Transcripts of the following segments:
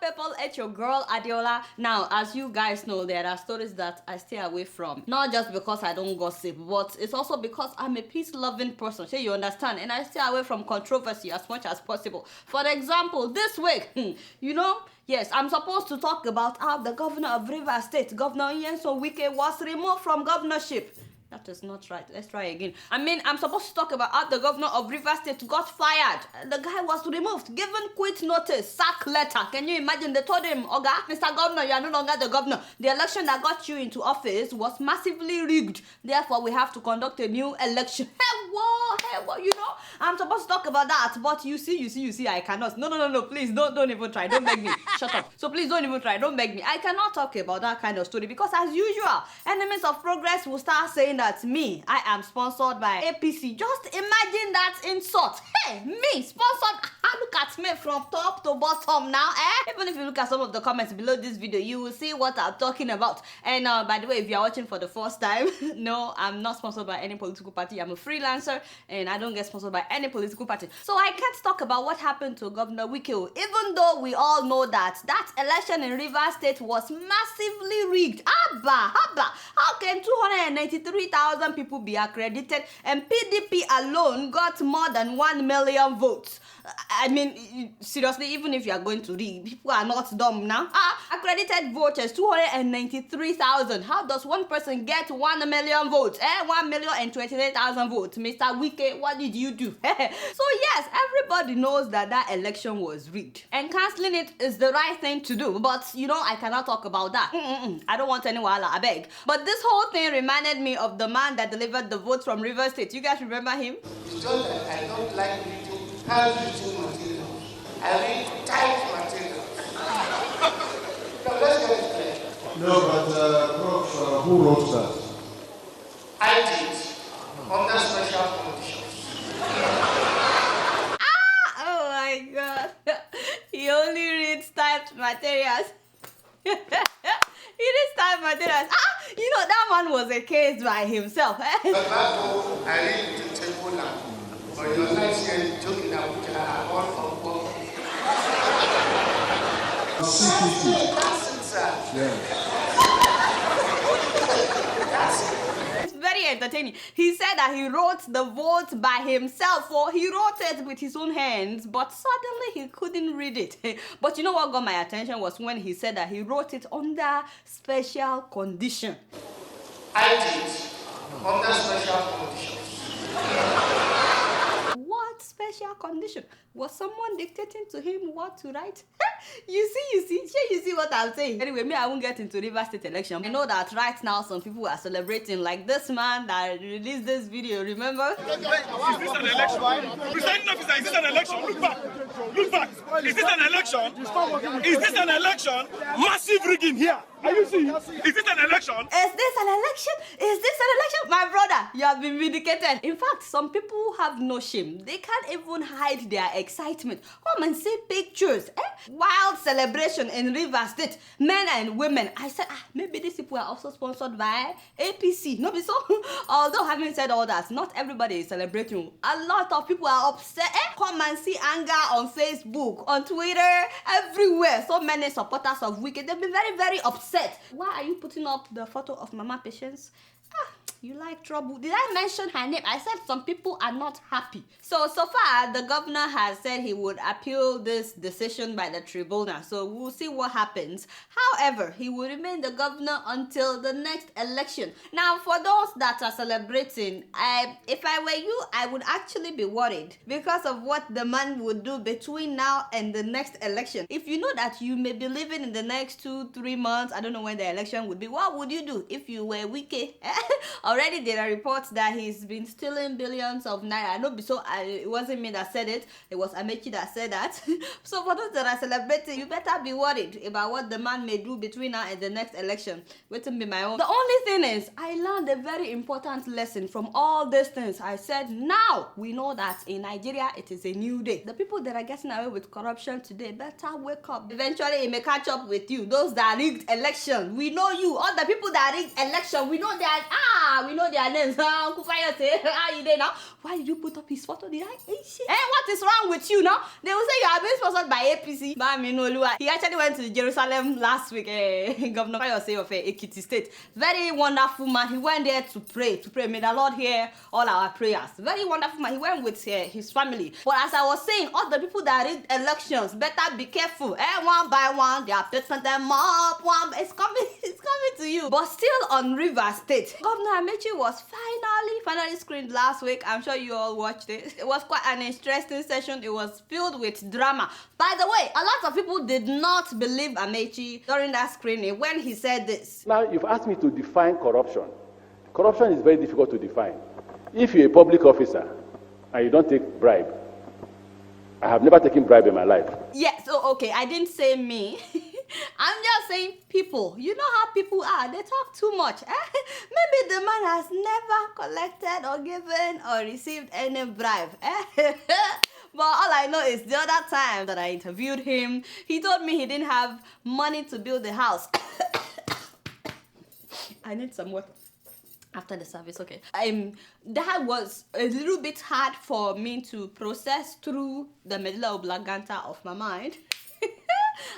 people, it's your girl Adeola. Now, as you guys know, there are stories that I stay away from. Not just because I don't gossip, but it's also because I'm a peace-loving person. So you understand? And I stay away from controversy as much as possible. For example, this week, yes, I'm supposed to talk about how the governor of Rivers State, Governor Nyesom Wike, was removed from governorship. That is not right. Let's try again. I'm supposed to talk about how the governor of Rivers State got fired. The guy was removed, given quit notice, sack letter. Can you imagine? They told him, Oga, Mr. Governor, you are no longer the governor. The election that got you into office was massively rigged. Therefore, we have to conduct a new election. Hey, whoa, I'm supposed to talk about that. But you see, I cannot. No, please, don't even try. Don't beg me. Shut up. So please don't even try. Don't beg me. I cannot talk about that kind of story because as usual, enemies of progress will start saying that I am sponsored by APC. Just imagine that insult. Hey, me sponsored. Look at me from top to bottom now. Even if you look at some of the comments below this video, you will see what I'm talking about. And by the way, if you are watching for the first time, no, I'm not sponsored by any political party. I'm a freelancer and I don't get sponsored by any political party. So I can't talk about what happened to Governor Wike, even though we all know that election in Rivers State was massively rigged. Abba, how can 293,000 people be accredited and PDP alone got more than 1 million votes? I mean, seriously, even if you are going to read, people are not dumb now. Accredited voters, 293,000. How does one person get 1 million votes? 1,028,000 votes. Mr. Wike, what did you do? So yes, everybody knows that election was rigged. And cancelling it is the right thing to do. But, I cannot talk about that. I don't want any wahala, I beg. But this whole thing reminded me of the man that delivered the votes from Rivers State. You guys remember him? It's just that I don't like handwritten materials. I read typed materials. Now let's get it clear. No, but Prof, who wrote that? I did, under special conditions. Oh my God. He only reads typed materials. He reads typed materials. That man was a case by himself. But that book, I read the table now. But your life here joking about all from CPT. That's it, sir. Yeah. It's very entertaining. He said that he wrote the vote by himself, or he wrote it with his own hands, but suddenly he couldn't read it. But you know what got my attention was when he said that he wrote it under special condition. I did, under special conditions. What special condition? Was someone dictating to him what to write? You see what I'm saying? Anyway, I won't get into Rivers State election. I know that right now some people are celebrating, like this man that released this video, remember? Is this an election? Presiding officer, is this an election? Look back. Is this an election? Is this an election? Massive rigging here. Are you seeing? Is this an election? Is this an election? Is this an election? My brother, you have been vindicated. In fact, some people have no shame. They can't even hide their excitement. Come and see pictures. Wild celebration in Rivers State. Men and women. I said, maybe these people are also sponsored by APC. No, be so. Although having said all that, not everybody is celebrating. A lot of people are upset. Come and see anger on Facebook, on Twitter, everywhere. So many supporters of Wike. They've been very, very upset. Why are you putting up the photo of Mama Patience? You like trouble. Did I mention her name? I said some people are not happy. So far, the governor has said he would appeal this decision by the tribunal. So we'll see what happens. However, he will remain the governor until the next election. Now, for those that are celebrating, if I were you, I would actually be worried because of what the man would do between now and the next election. If you know that you may be living in the next 2-3 months, I don't know when the election would be, what would you do if you were Wike? Already there are reports that he's been stealing billions of naira. It wasn't me that said it. It was Amechi that said that. So for those that are celebrating, you better be worried about what the man may do between now and the next election. Wait to be my own. The only thing is, I learned a very important lesson from all these things. I said, now we know that in Nigeria, it is a new day. The people that are getting away with corruption today better wake up. Eventually, it may catch up with you. Those that rigged election, we know you. All the people that rigged election, we know that, We know their names. Uncle Fayehun, how you there now? Why did you put up his photo? Did I? What is wrong with you now? They will say you are being sponsored by APC. He actually went to Jerusalem last week. Governor Fayehun of Ekiti State. Very wonderful man. He went there to pray. May the Lord hear all our prayers. Very wonderful man. He went with his family. But as I was saying, all the people that read elections better be careful. One by one, they are picking them up. It's coming to you. But still on River State, Governor Amaechi was finally screened last week. I'm sure you all watched it. It was quite an interesting session. It was filled with drama. By the way, a lot of people did not believe Amaechi during that screening when he said this. Now, you've asked me to define corruption. Corruption is very difficult to define. If you're a public officer and you don't take bribe, I have never taken bribe in my life. Yes, okay, I didn't say me. I'm just saying people. You know how people are. They talk too much. Maybe the man has never collected or given or received any bribe. But all I know is the other time that I interviewed him, he told me he didn't have money to build the house. I need some water after the service, okay. That was a little bit hard for me to process through the medulla oblongata of my mind.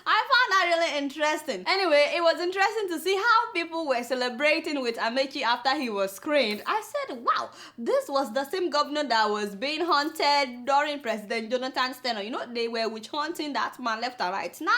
I found that really interesting. Anyway, it was interesting to see how people were celebrating with Amaechi after he was screened. I said, wow, this was the same governor that was being hunted during President Jonathan's tenure. You know, they were witch hunting that man left and right. Now,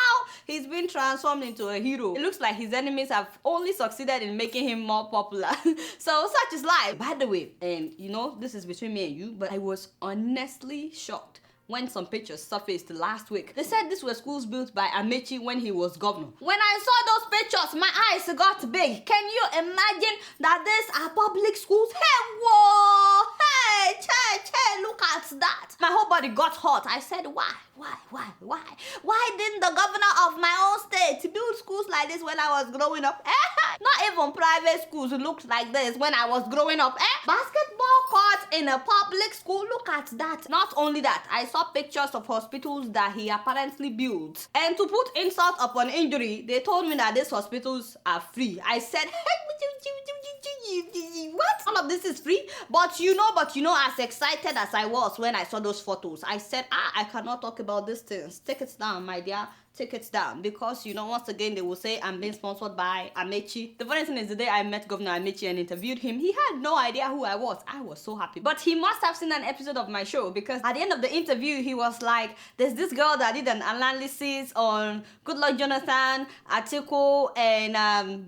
he's been transformed into a hero. It looks like his enemies have only succeeded in making him more popular. So, such is life. By the way, and you know, this is between me and you, but I was honestly shocked when some pictures surfaced last week. They said these were schools built by Amaechi when he was governor. When I saw those pictures, my eyes got big. Can you imagine that these are public schools? Hey, whoa! Hey, che, look at that. My whole body got hot. I said, why? Why didn't the governor of my own state build schools like this when I was growing up? Not even private schools looked like this when I was growing up. Basketball court in a public school, look at that. Not only that, I saw pictures of hospitals that he apparently built. And to put insult upon injury, they told me that these hospitals are free. I said, what? All of this is free? But you know, as excited as I was when I saw those photos, I said, I cannot talk about these things. Take it down, my dear. Take it down, because you know, once again they will say I'm being sponsored by Amaechi. The funny thing is, the day I met Governor Amaechi and interviewed him, he had no idea who I was. I was so happy. But he must have seen an episode of my show, because at the end of the interview he was like, there's this girl that did an analysis on Goodluck Jonathan, Atiku, and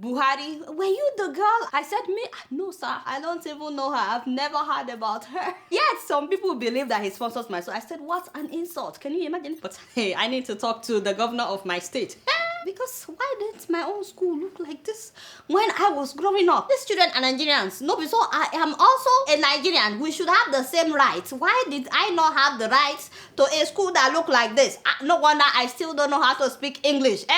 Buhari. Were you the girl? I said, me? No sir, I don't even know her. I've never heard about her. Yet some people believe that he sponsors my show. I said, what an insult. Can you imagine? But hey, I need to talk to the governor of my state. Because why didn't my own school look like this when I was growing up? These children are Nigerians. No, so I am also a Nigerian. We should have the same rights. Why did I not have the rights to a school that look like this? No wonder I still don't know how to speak English. The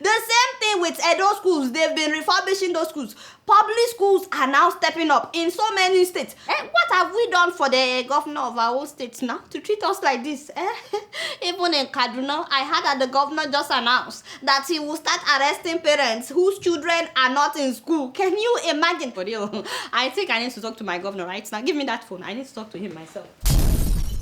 same thing with Edo schools. They've been refurbishing those schools. Public schools are now stepping up in so many states. What have we done for the governor of our own states now to treat us like this? Even in Kaduna, I heard that the governor just announced that he will start arresting parents whose children are not in school. Can you imagine? For real, I think I need to talk to my governor right now. Give me that phone. I need to talk to him myself.